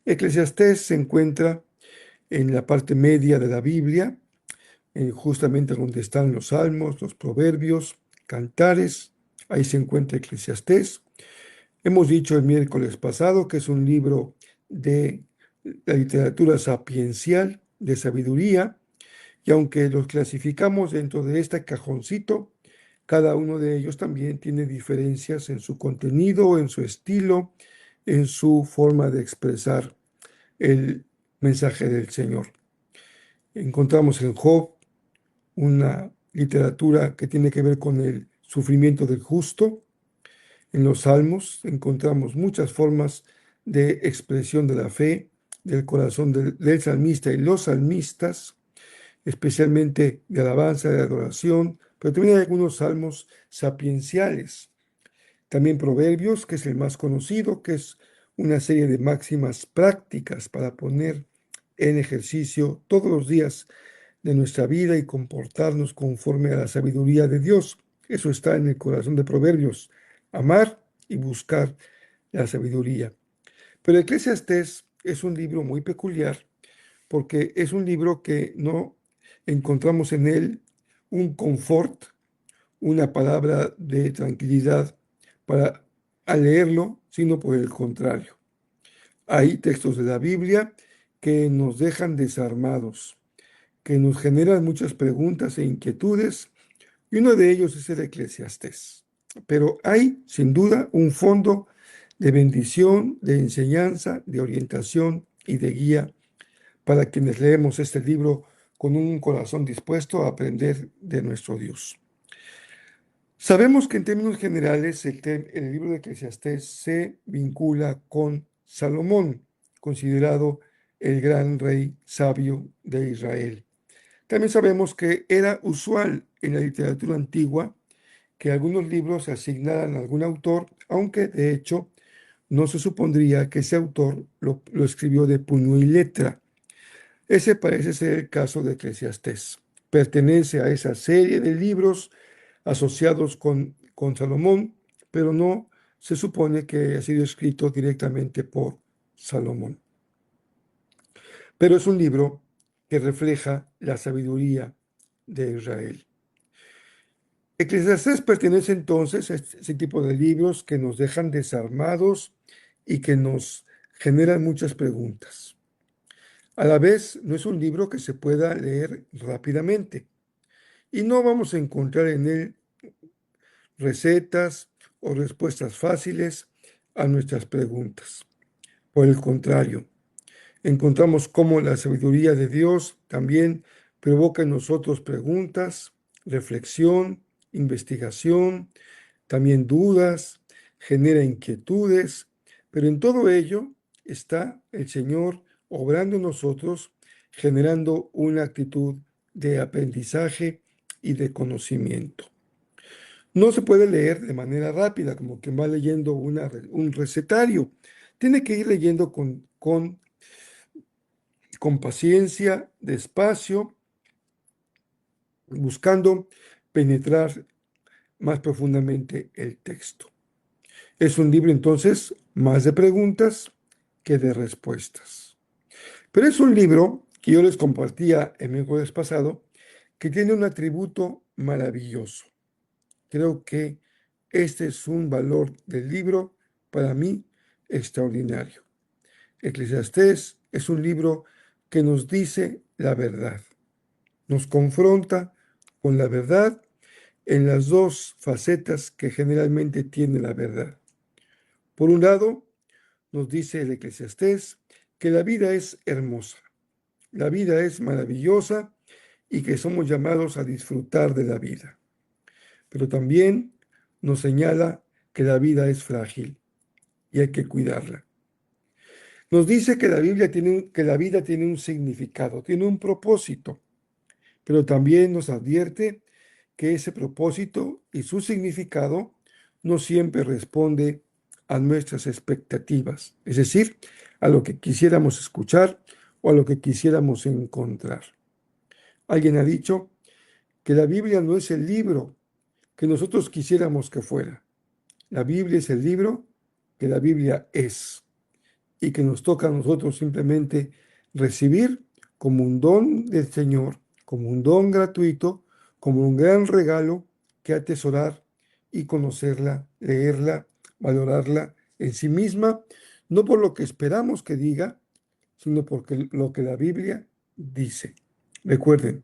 Eclesiastés se encuentra en la parte media de la Biblia, justamente donde están los salmos, los proverbios, cantares. Ahí se encuentra Eclesiastés. Hemos dicho el miércoles pasado que es un libro de la literatura sapiencial, de sabiduría, y aunque los clasificamos dentro de este cajoncito, cada uno de ellos también tiene diferencias en su contenido, en su estilo, en su forma de expresar el mensaje del Señor. Encontramos en Job una literatura que tiene que ver con el sufrimiento del justo. En los Salmos encontramos muchas formas de expresión de la fe, del corazón del salmista y los salmistas, especialmente de alabanza, de adoración, pero también hay algunos salmos sapienciales. También Proverbios, que es el más conocido, que es una serie de máximas prácticas para poner en ejercicio todos los días de nuestra vida y comportarnos conforme a la sabiduría de Dios. Eso está en el corazón de Proverbios, amar y buscar la sabiduría. Pero Eclesiastés es un libro muy peculiar porque es un libro que no encontramos en él un confort, una palabra de tranquilidad para al leerlo, sino por el contrario. Hay textos de la Biblia que nos dejan desarmados, que nos generan muchas preguntas e inquietudes, y uno de ellos es el Eclesiastés. Pero hay, sin duda, un fondo de bendición, de enseñanza, de orientación y de guía para quienes leemos este libro con un corazón dispuesto a aprender de nuestro Dios. Sabemos que en términos generales el libro de Eclesiastés se vincula con Salomón, considerado el gran rey sabio de Israel. También sabemos que era usual en la literatura antigua que algunos libros se asignaran a algún autor, aunque de hecho no se supondría que ese autor lo escribió de puño y letra. Ese parece ser el caso de Eclesiastés. Pertenece a esa serie de libros asociados con Salomón, pero no se supone que haya sido escrito directamente por Salomón. Pero es un libro que refleja la sabiduría de Israel. Eclesiastés pertenece entonces a ese tipo de libros que nos dejan desarmados y que nos generan muchas preguntas. A la vez, no es un libro que se pueda leer rápidamente y no vamos a encontrar en él recetas o respuestas fáciles a nuestras preguntas. Por el contrario, encontramos cómo la sabiduría de Dios también provoca en nosotros preguntas, reflexión, investigación, también dudas, genera inquietudes, pero en todo ello está el Señor obrando en nosotros, generando una actitud de aprendizaje y de conocimiento. No se puede leer de manera rápida, como quien va leyendo un recetario. Tiene que ir leyendo con paciencia, despacio, buscando penetrar más profundamente el texto. Es un libro entonces más de preguntas que de respuestas. Pero es un libro que yo les compartía el miércoles pasado, que tiene un atributo maravilloso. Creo que este es un valor del libro para mí extraordinario. Eclesiastés es un libro que nos dice la verdad, nos confronta con la verdad en las dos facetas que generalmente tiene la verdad. Por un lado, nos dice el Eclesiastés que la vida es hermosa, la vida es maravillosa y que somos llamados a disfrutar de la vida. Pero también nos señala que la vida es frágil y hay que cuidarla. Nos dice que que la vida tiene un significado, tiene un propósito, pero también nos advierte que ese propósito y su significado no siempre responde a nuestras expectativas, es decir, a lo que quisiéramos escuchar o a lo que quisiéramos encontrar. Alguien ha dicho que la Biblia no es el libro que nosotros quisiéramos que fuera. La Biblia es el libro que la Biblia es. y que nos toca a nosotros simplemente recibir como un don del Señor, como un don gratuito, como un gran regalo que atesorar y conocerla, leerla, valorarla en sí misma, no por lo que esperamos que diga, sino porque lo que la Biblia dice. Recuerden,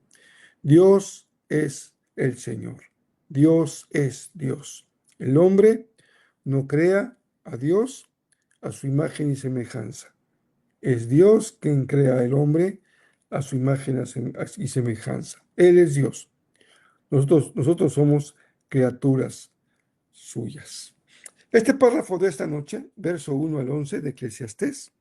Dios es el Señor. Dios es Dios. El hombre no crea a Dios a su imagen y semejanza. Es Dios quien crea al hombre a su imagen y semejanza. Él es Dios. Nosotros somos criaturas suyas. Este párrafo de esta noche, verso 1 al 11 de Eclesiastés,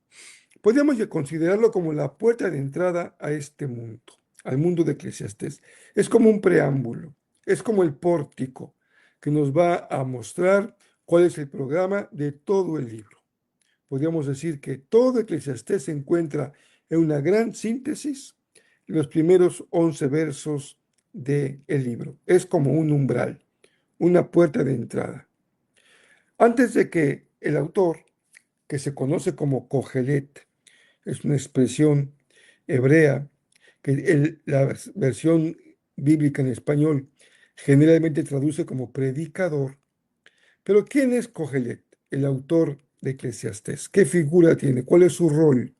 podríamos considerarlo como la puerta de entrada a este mundo, al mundo de Eclesiastés. Es como un preámbulo, es como el pórtico que nos va a mostrar cuál es el programa de todo el libro. Podríamos decir que todo Eclesiastés se encuentra en una gran síntesis en los primeros 11 versos del libro. Es como un umbral, una puerta de entrada. Antes de que el autor, que se conoce como Cogelet, es una expresión hebrea que la versión bíblica en español generalmente traduce como predicador. Pero ¿quién es Cogelet, el autor de Eclesiastés? ¿Qué figura tiene? ¿Cuál es su rol?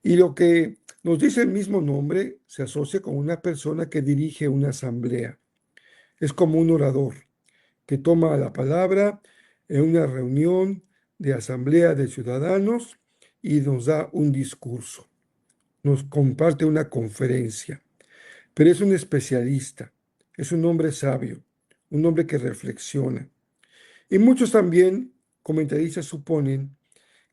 Y lo que nos dice el mismo nombre se asocia con una persona que dirige una asamblea. Es como un orador que toma la palabra en una reunión de asamblea de ciudadanos y nos da un discurso, nos comparte una conferencia, pero es un especialista, es un hombre sabio, un hombre que reflexiona. Y muchos también comentaristas suponen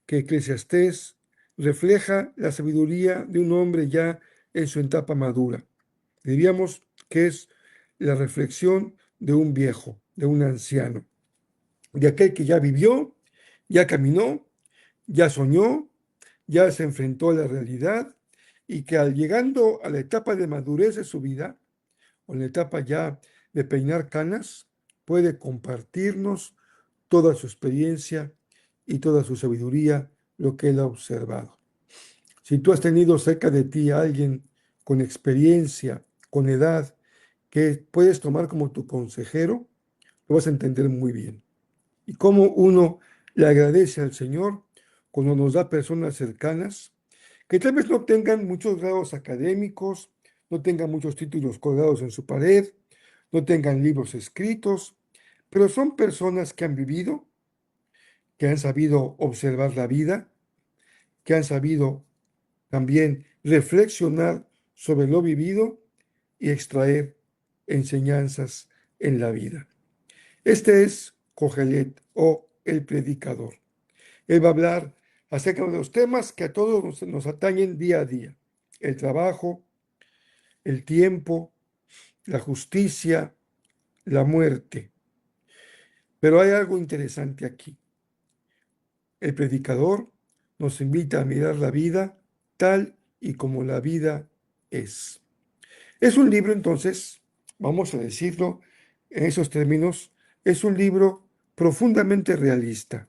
que Eclesiastés refleja la sabiduría de un hombre ya en su etapa madura. Diríamos que es la reflexión de un viejo, de un anciano, de aquel que ya vivió, ya caminó, ya soñó, ya se enfrentó a la realidad y que al llegando a la etapa de madurez de su vida, o en la etapa ya de peinar canas, puede compartirnos toda su experiencia y toda su sabiduría, lo que él ha observado. Si tú has tenido cerca de ti a alguien con experiencia, con edad, que puedes tomar como tu consejero, lo vas a entender muy bien. Y cómo uno le agradece al Señor cuando nos da personas cercanas que tal vez no tengan muchos grados académicos, no tengan muchos títulos colgados en su pared, no tengan libros escritos, pero son personas que han vivido, que han sabido observar la vida, que han sabido también reflexionar sobre lo vivido y extraer enseñanzas en la vida. Este es Cogelet o el predicador. Él va a hablar acerca de los temas que a todos nos atañen día a día. El trabajo, el tiempo, la justicia, la muerte. Pero hay algo interesante aquí. El predicador nos invita a mirar la vida tal y como la vida es. Es un libro, entonces, vamos a decirlo en esos términos, es un libro profundamente realista.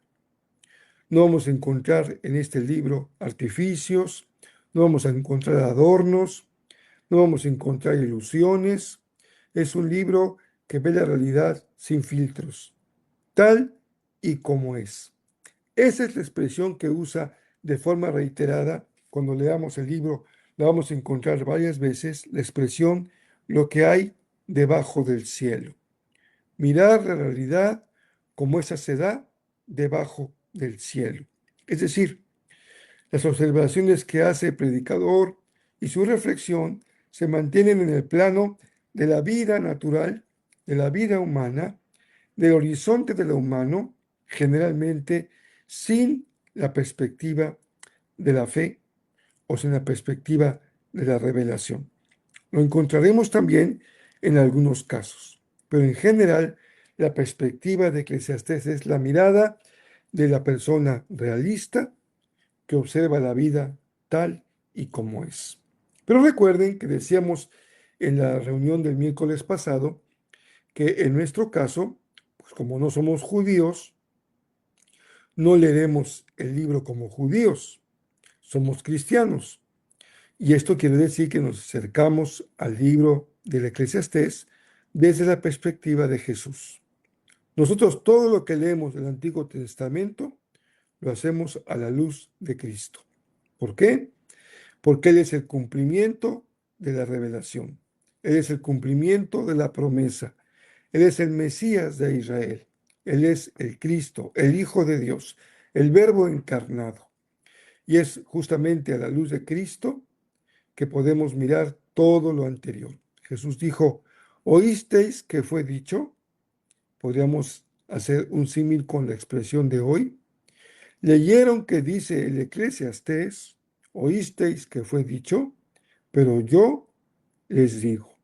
No vamos a encontrar en este libro artificios, no vamos a encontrar adornos, no vamos a encontrar ilusiones. Es un libro que ve la realidad sin filtros, tal y como es. Esa es la expresión que usa de forma reiterada cuando leamos el libro. La vamos a encontrar varias veces, la expresión lo que hay debajo del cielo. Mirar la realidad como esa se da debajo del cielo. Es decir, las observaciones que hace el predicador y su reflexión se mantienen en el plano de la vida natural, de la vida humana, del horizonte de lo humano, generalmente sin la perspectiva de la fe o sin la perspectiva de la revelación. Lo encontraremos también en algunos casos, pero en general la perspectiva de Eclesiastés es la mirada de la persona realista que observa la vida tal y como es. Pero recuerden que decíamos en la reunión del miércoles pasado que en nuestro caso, pues como no somos judíos, No leeremos el libro como judíos, somos cristianos. Y esto quiere decir que nos acercamos al libro del Eclesiastés desde la perspectiva de Jesús. Nosotros todo lo que leemos del Antiguo Testamento lo hacemos a la luz de Cristo. ¿Por qué? Porque Él es el cumplimiento de la revelación. Él es el cumplimiento de la promesa. Él es el Mesías de Israel. Él es el Cristo, el Hijo de Dios, el Verbo encarnado. Y es justamente a la luz de Cristo que podemos mirar todo lo anterior. Jesús dijo, ¿oísteis que fue dicho? Podríamos hacer un símil con la expresión de hoy. Leyeron que dice el Eclesiastés, oísteis que fue dicho, pero yo les digo.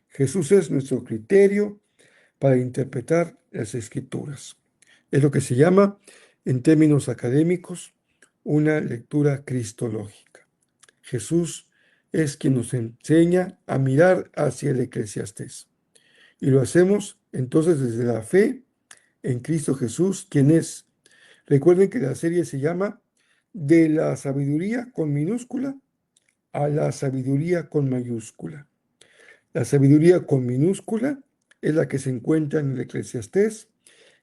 Jesús es nuestro criterio para interpretar las escrituras. Es lo que se llama, en términos académicos, una lectura cristológica. Jesús es quien nos enseña a mirar hacia el Eclesiastés. Y lo hacemos entonces desde la fe en Cristo Jesús, quien es. Recuerden que la serie se llama De la sabiduría con minúscula a la sabiduría con mayúscula. La sabiduría con minúscula es la que se encuentra en el Eclesiastés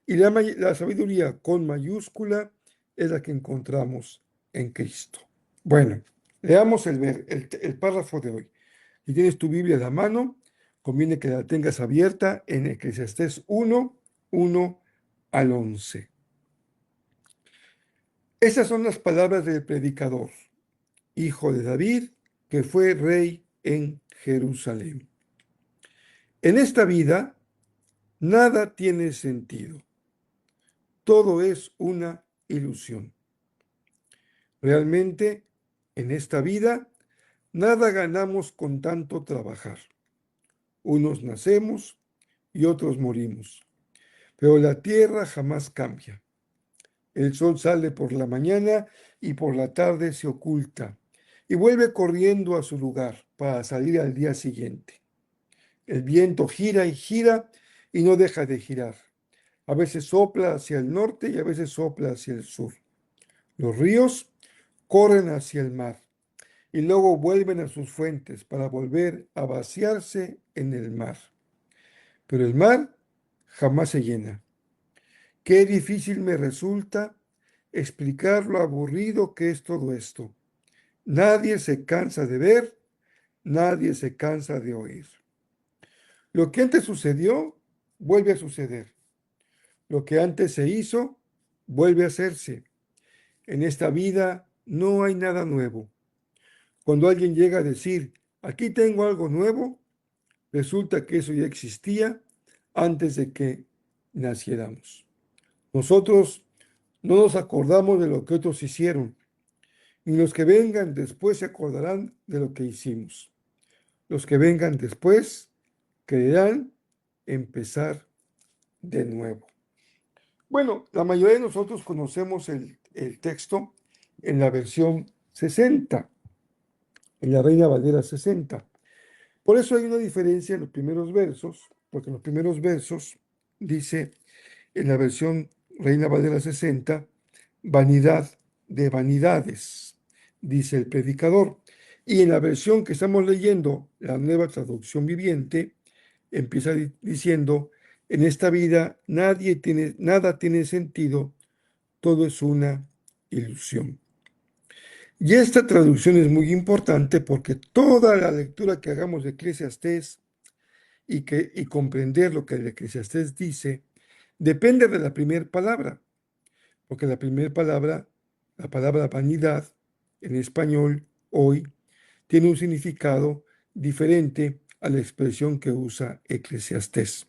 y la sabiduría con mayúscula es la que encontramos en Cristo. Bueno, leamos el párrafo de hoy. Si tienes tu Biblia a la mano, conviene que la tengas abierta en Eclesiastés 1 al 11. Esas son las palabras del predicador, hijo de David, que fue rey en Jerusalén. En esta vida, nada tiene sentido. Todo es una ilusión. Realmente, en esta vida, nada ganamos con tanto trabajar. Unos nacemos y otros morimos. Pero la tierra jamás cambia. El sol sale por la mañana y por la tarde se oculta y vuelve corriendo a su lugar para salir al día siguiente. El viento gira y gira y no deja de girar. A veces sopla hacia el norte y a veces sopla hacia el sur. Los ríos corren hacia el mar y luego vuelven a sus fuentes para volver a vaciarse en el mar. Pero el mar jamás se llena. Qué difícil me resulta explicar lo aburrido que es todo esto. Nadie se cansa de ver, nadie se cansa de oír. Lo que antes sucedió, vuelve a suceder. Lo que antes se hizo, vuelve a hacerse. En esta vida no hay nada nuevo. Cuando alguien llega a decir, aquí tengo algo nuevo, resulta que eso ya existía antes de que naciéramos. Nosotros no nos acordamos de lo que otros hicieron, ni los que vengan después se acordarán de lo que hicimos. Los que vengan después querrán empezar de nuevo. Bueno, la mayoría de nosotros conocemos el texto en la versión 60, en la Reina Valera 60. Por eso hay una diferencia en los primeros versos, porque en los primeros versos dice en la versión Reina Valera 60, vanidad de vanidades, dice el predicador. Y en la versión que estamos leyendo, la Nueva Traducción Viviente, empieza diciendo, en esta vida nada tiene sentido, todo es una ilusión. Y esta traducción es muy importante porque toda la lectura que hagamos de Eclesiastés y comprender lo que el Eclesiastés dice, depende de la primera palabra, porque la primera palabra, la palabra vanidad, en español, hoy, tiene un significado diferente a la expresión que usa Eclesiastés.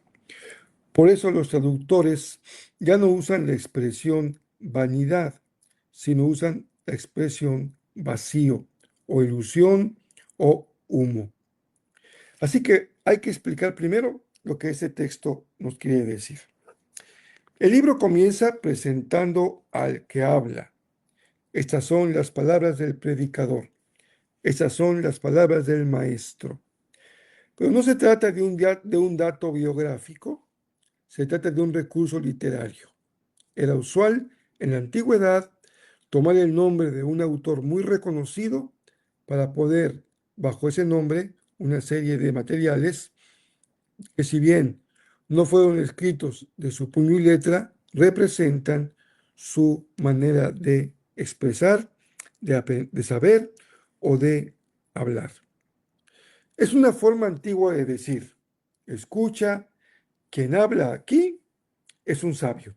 Por eso los traductores ya no usan la expresión vanidad, sino usan la expresión vacío o ilusión o humo. Así que hay que explicar primero lo que ese texto nos quiere decir. El libro comienza presentando al que habla. Estas son las palabras del predicador. Estas son las palabras del maestro. Pero no se trata de un dato biográfico, se trata de un recurso literario. Era usual en la antigüedad, tomar el nombre de un autor muy reconocido para poder, bajo ese nombre, una serie de materiales que, si bien no fueron escritos de su puño y letra, representan su manera de expresar, de saber o de hablar. Es una forma antigua de decir: escucha, quien habla aquí es un sabio,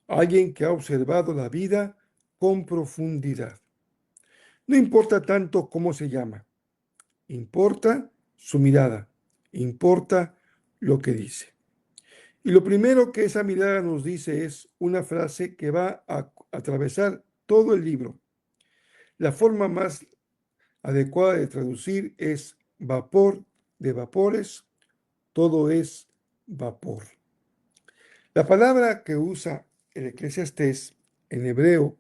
alguien que ha observado la vida con profundidad. No importa tanto cómo se llama, importa su mirada, importa lo que dice. Y lo primero que esa mirada nos dice es una frase que va a atravesar todo el libro. La forma más adecuada de traducir es vapor de vapores, todo es vapor. La palabra que usa el Eclesiastés en hebreo,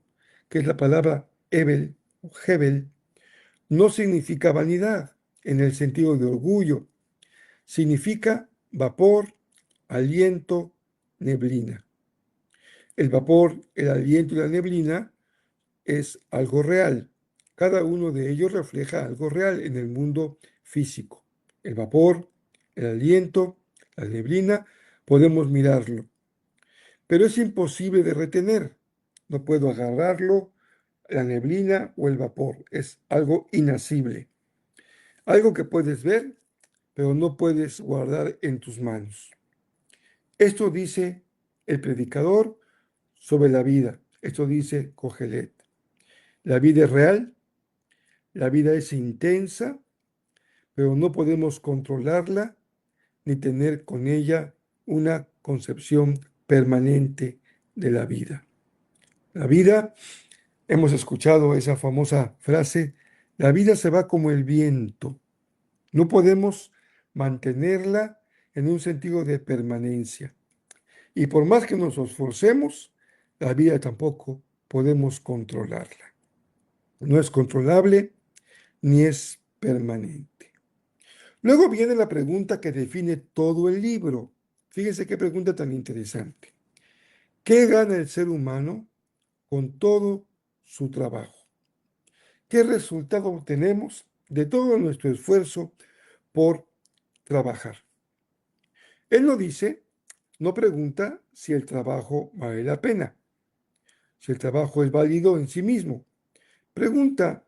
que es la palabra Hebel o Hebel, no significa vanidad en el sentido de orgullo, significa vapor, aliento, neblina. El vapor, el aliento y la neblina es algo real. Cada uno de ellos refleja algo real en el mundo físico. El vapor, el aliento, la neblina, podemos mirarlo, pero es imposible de retener. No puedo agarrarlo, la neblina o el vapor. Es algo inasible. Algo que puedes ver, pero no puedes guardar en tus manos. Esto dice el predicador sobre la vida. Esto dice Cogelet. La vida es real, la vida es intensa, pero no podemos controlarla ni tener con ella una concepción permanente de la vida. La vida, hemos escuchado esa famosa frase, la vida se va como el viento. No podemos mantenerla en un sentido de permanencia. Y por más que nos esforcemos, la vida tampoco podemos controlarla. No es controlable ni es permanente. Luego viene la pregunta que define todo el libro. Fíjense qué pregunta tan interesante. ¿Qué gana el ser humano con todo su trabajo? ¿Qué resultado obtenemos de todo nuestro esfuerzo por trabajar? Él no dice, no pregunta si el trabajo vale la pena, si el trabajo es válido en sí mismo. Pregunta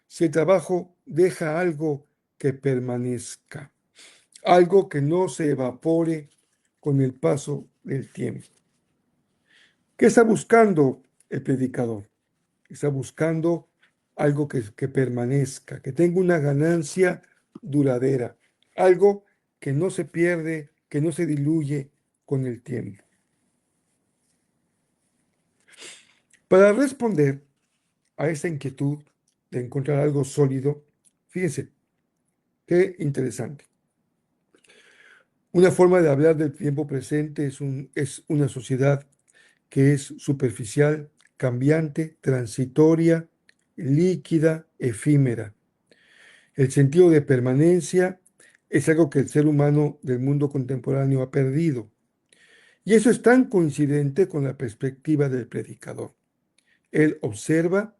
si el trabajo deja algo que permanezca, algo que no se evapore con el paso del tiempo. ¿Qué está buscando el predicador? Está buscando algo que permanezca, que tenga una ganancia duradera, algo que no se pierde, que no se diluye con el tiempo. Para responder a esa inquietud de encontrar algo sólido, fíjense, qué interesante. Una forma de hablar del tiempo presente es una sociedad que es superficial, cambiante, transitoria, líquida, efímera. El sentido de permanencia es algo que el ser humano del mundo contemporáneo ha perdido. Y eso es tan coincidente con la perspectiva del predicador. Él observa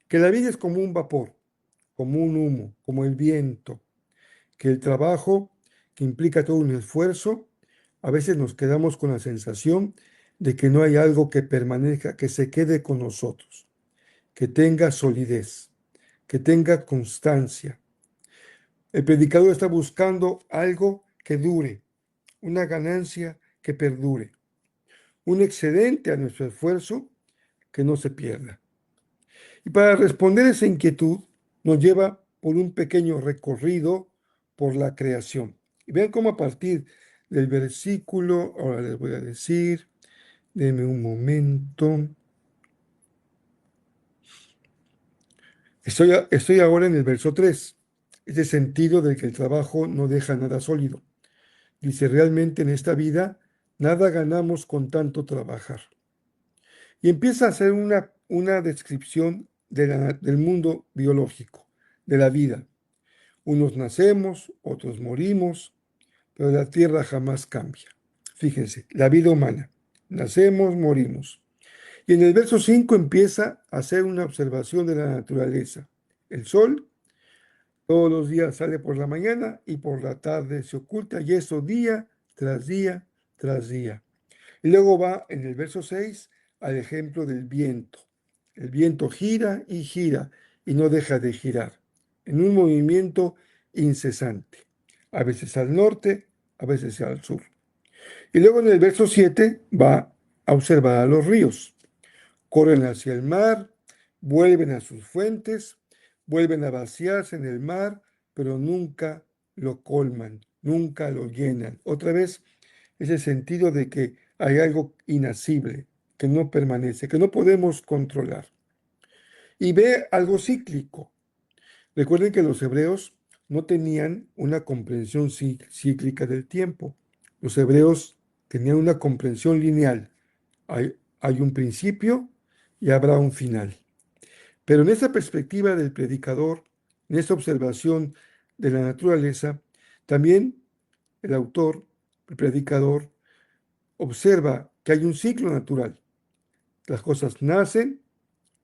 que la vida es como un vapor, como un humo, como el viento, que el trabajo, que implica todo un esfuerzo, a veces nos quedamos con la sensación de que no hay algo que permanezca, que se quede con nosotros, que tenga solidez, que tenga constancia. El predicador está buscando algo que dure, una ganancia que perdure, un excedente a nuestro esfuerzo que no se pierda. Y para responder a esa inquietud, nos lleva por un pequeño recorrido por la creación. Y vean cómo a partir del versículo, ahora les voy a decir, denme un momento. Estoy ahora en el verso 3, ese sentido del que el trabajo no deja nada sólido. Dice, realmente en esta vida nada ganamos con tanto trabajar. Y empieza a hacer una descripción del mundo biológico, de la vida. Unos nacemos, otros morimos, pero la tierra jamás cambia. Fíjense, la vida humana. Nacemos, morimos. Y en el verso 5 empieza a hacer una observación de la naturaleza. El sol todos los días sale por la mañana y por la tarde se oculta, y eso día tras día tras día. Y luego va en el verso 6 al ejemplo del viento. El viento gira y no deja de girar, en un movimiento incesante, a veces al norte, a veces al sur. Y luego en el verso 7 va a observar a los ríos. Corren hacia el mar, vuelven a sus fuentes, vuelven a vaciarse en el mar, pero nunca lo colman, nunca lo llenan. Otra vez, ese sentido de que hay algo inacible, que no permanece, que no podemos controlar. Y ve algo cíclico. Recuerden que los hebreos no tenían una comprensión cíclica del tiempo. Los hebreos tenían una comprensión lineal. Hay un principio y habrá un final. Pero en esa perspectiva del predicador, en esta observación de la naturaleza, también el autor, el predicador, observa que hay un ciclo natural. Las cosas nacen,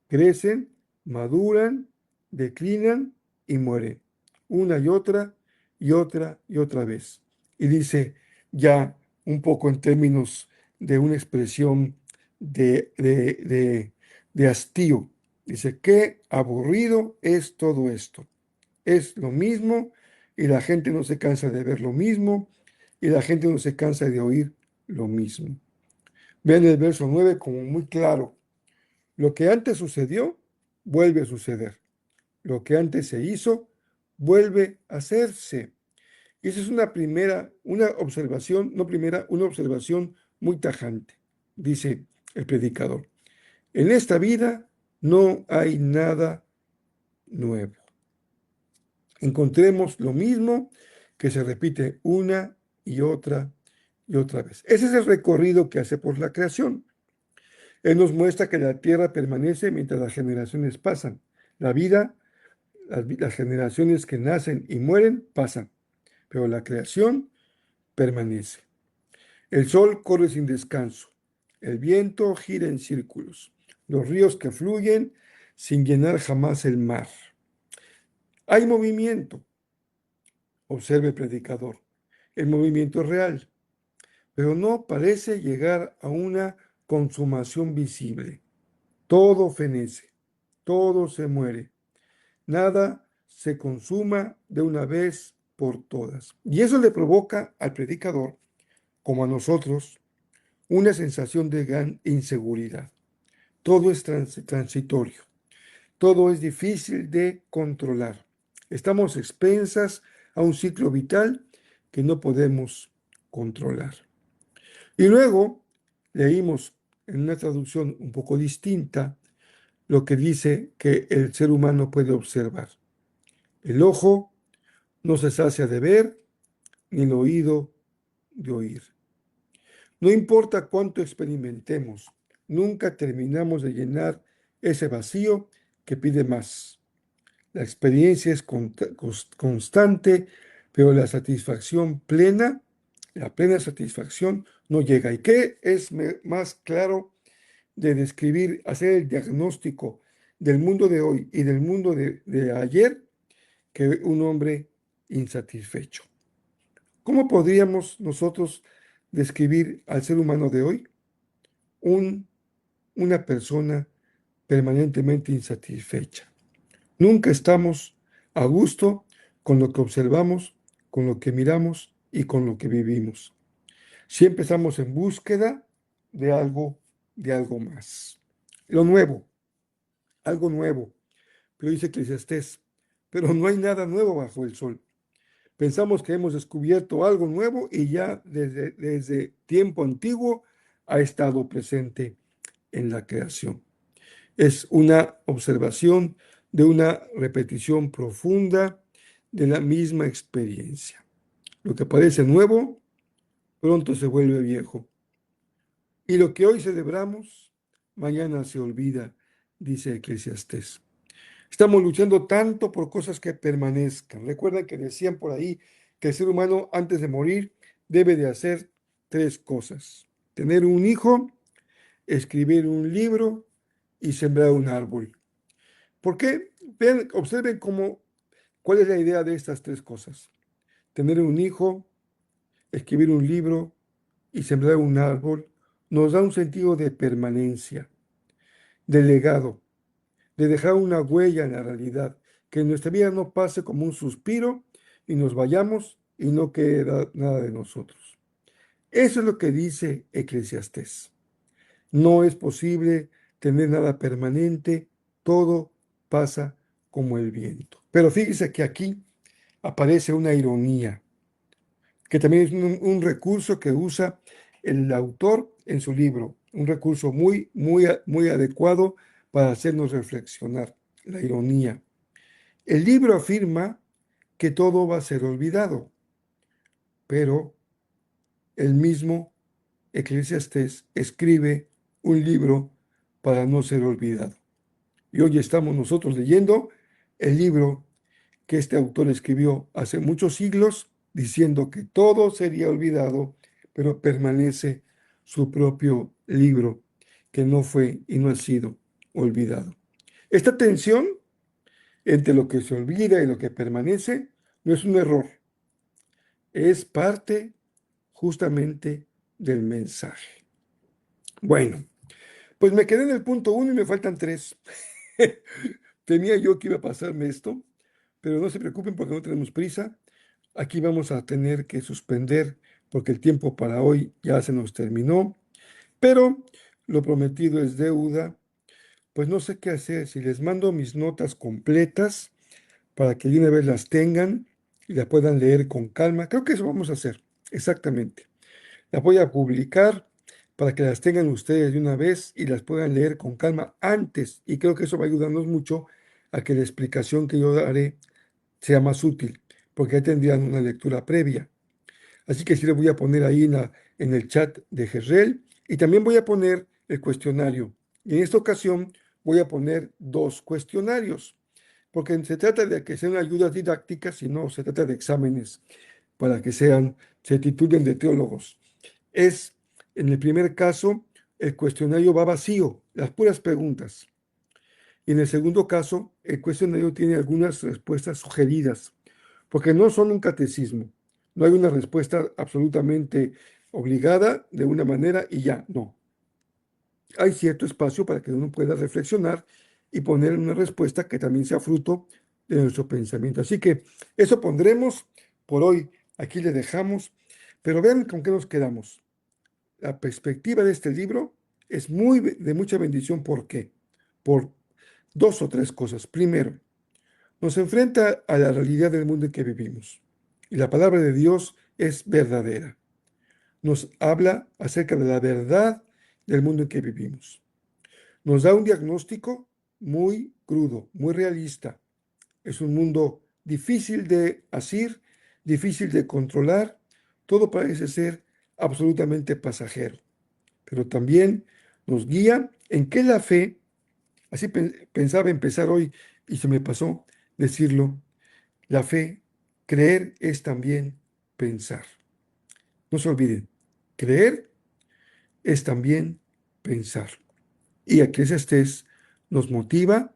crecen, maduran, declinan y mueren. Una y otra y otra y otra vez. Y dice ya un poco en términos de una expresión de hastío. Dice, qué aburrido es todo esto. Es lo mismo y la gente no se cansa de ver lo mismo y la gente no se cansa de oír lo mismo. Vean el verso 9 como muy claro. Lo que antes sucedió, vuelve a suceder. Lo que antes se hizo, vuelve a hacerse. Y esa es una observación, no primera, una observación muy tajante, dice el predicador. En esta vida no hay nada nuevo. Encontremos lo mismo que se repite una y otra vez. Ese es el recorrido que hace por la creación. Él nos muestra que la tierra permanece mientras las generaciones pasan. La vida, las generaciones que nacen y mueren pasan, pero la creación permanece. El sol corre sin descanso. El viento gira en círculos. Los ríos que fluyen sin llenar jamás el mar. Hay movimiento, observa el predicador. El movimiento es real, pero no parece llegar a una consumación visible. Todo fenece, todo se muere, nada se consuma de una vez por todas. Y eso le provoca al predicador, como a nosotros, una sensación de gran inseguridad. Todo es transitorio, todo es difícil de controlar. Estamos expensas a un ciclo vital que no podemos controlar. Y luego leímos en una traducción un poco distinta lo que dice que el ser humano puede observar. El ojo no se sacia de ver, ni el oído de oír. No importa cuánto experimentemos, nunca terminamos de llenar ese vacío que pide más. La experiencia es constante, pero la satisfacción plena, la plena satisfacción no llega. ¿Y qué es más claro de describir, hacer el diagnóstico del mundo de hoy y del mundo de ayer que un hombre insatisfecho? ¿Cómo podríamos nosotros describir al ser humano de hoy? Una persona permanentemente insatisfecha. Nunca estamos a gusto con lo que observamos, con lo que miramos y con lo que vivimos. Siempre estamos en búsqueda de algo más. Lo nuevo, algo nuevo. Pero dice Eclesiastés, pero no hay nada nuevo bajo el sol. Pensamos que hemos descubierto algo nuevo y ya desde tiempo antiguo ha estado presente en la creación. Es una observación de una repetición profunda de la misma experiencia. Lo que parece nuevo, pronto se vuelve viejo. Y lo que hoy celebramos, mañana se olvida, dice Eclesiastés. Estamos luchando tanto por cosas que permanezcan. Recuerda que decían por ahí que el ser humano antes de morir debe de hacer tres cosas. Tener un hijo, escribir un libro y sembrar un árbol. ¿Por qué? Vean, observen cuál es la idea de estas tres cosas. Tener un hijo, escribir un libro y sembrar un árbol nos da un sentido de permanencia, de legado, de dejar una huella en la realidad, que nuestra vida no pase como un suspiro y nos vayamos y no queda nada de nosotros. Eso es lo que dice Eclesiastés. No es posible tener nada permanente, todo pasa como el viento. Pero fíjese que aquí aparece una ironía, que también es un recurso que usa el autor en su libro, un recurso muy adecuado para hacernos reflexionar, la ironía. El libro afirma que todo va a ser olvidado, pero el mismo Eclesiastés escribe un libro para no ser olvidado. Y hoy estamos nosotros leyendo el libro que este autor escribió hace muchos siglos, diciendo que todo sería olvidado, pero permanece su propio libro, que no fue y no ha sido olvidado. Esta tensión entre lo que se olvida y lo que permanece no es un error, es parte justamente del mensaje. Bueno, pues me quedé en el punto 1 y me faltan 3. Tenía yo que iba a pasarme esto, pero no se preocupen porque no tenemos prisa. Aquí vamos a tener que suspender porque el tiempo para hoy ya se nos terminó, pero lo prometido es deuda. Pues no sé qué hacer, si les mando mis notas completas para que de una vez las tengan y las puedan leer con calma. Creo que eso vamos a hacer, exactamente. Las voy a publicar para que las tengan ustedes de una vez y las puedan leer con calma antes. Y creo que eso va a ayudarnos mucho a que la explicación que yo daré sea más útil, porque ahí tendrían una lectura previa. Así que sí les voy a poner ahí en el chat de Gerrel y también voy a poner el cuestionario. Y en esta ocasión voy a poner 2 cuestionarios, porque se trata de que sean ayudas didácticas y no se trata de exámenes para que se titulen de teólogos. En el primer caso, el cuestionario va vacío, las puras preguntas. Y en el segundo caso, el cuestionario tiene algunas respuestas sugeridas, porque no son un catecismo. No hay una respuesta absolutamente obligada de una manera y ya, no. Hay cierto espacio para que uno pueda reflexionar y poner una respuesta que también sea fruto de nuestro pensamiento. Así que eso pondremos por hoy. Aquí le dejamos, pero vean con qué nos quedamos. La perspectiva de este libro es de mucha bendición. ¿Por qué? Por 2 o 3 cosas. Primero, nos enfrenta a la realidad del mundo en que vivimos. Y la palabra de Dios es verdadera. Nos habla acerca de la verdad del mundo en que vivimos. Nos da un diagnóstico muy crudo, muy realista. Es un mundo difícil de asir, difícil de controlar. Todo parece ser absolutamente pasajero. Pero también nos guía en que la fe, así pensaba empezar hoy y se me pasó decirlo, la fe, creer es también pensar. No se olviden, creer es también pensar. Y Eclesiastés nos motiva,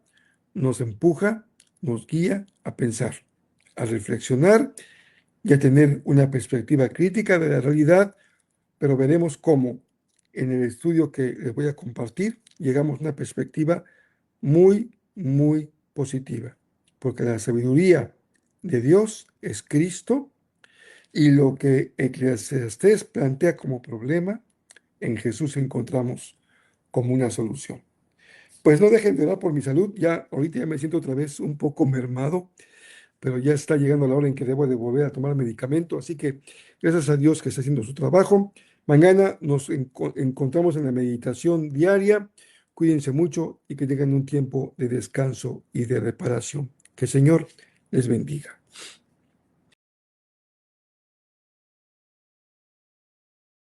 nos empuja, nos guía a pensar, a reflexionar y a tener una perspectiva crítica de la realidad, pero veremos cómo en el estudio que les voy a compartir llegamos a una perspectiva muy positiva, porque la sabiduría de Dios es Cristo y lo que Eclesiastés plantea como problema, en Jesús encontramos como una solución. Pues no dejen de orar por mi salud, ya ahorita ya me siento otra vez un poco mermado, pero ya está llegando la hora en que debo de volver a tomar medicamento, así que gracias a Dios que está haciendo su trabajo. Mañana nos encontramos en la meditación diaria. Cuídense mucho y que tengan un tiempo de descanso y de reparación. Que el Señor les bendiga.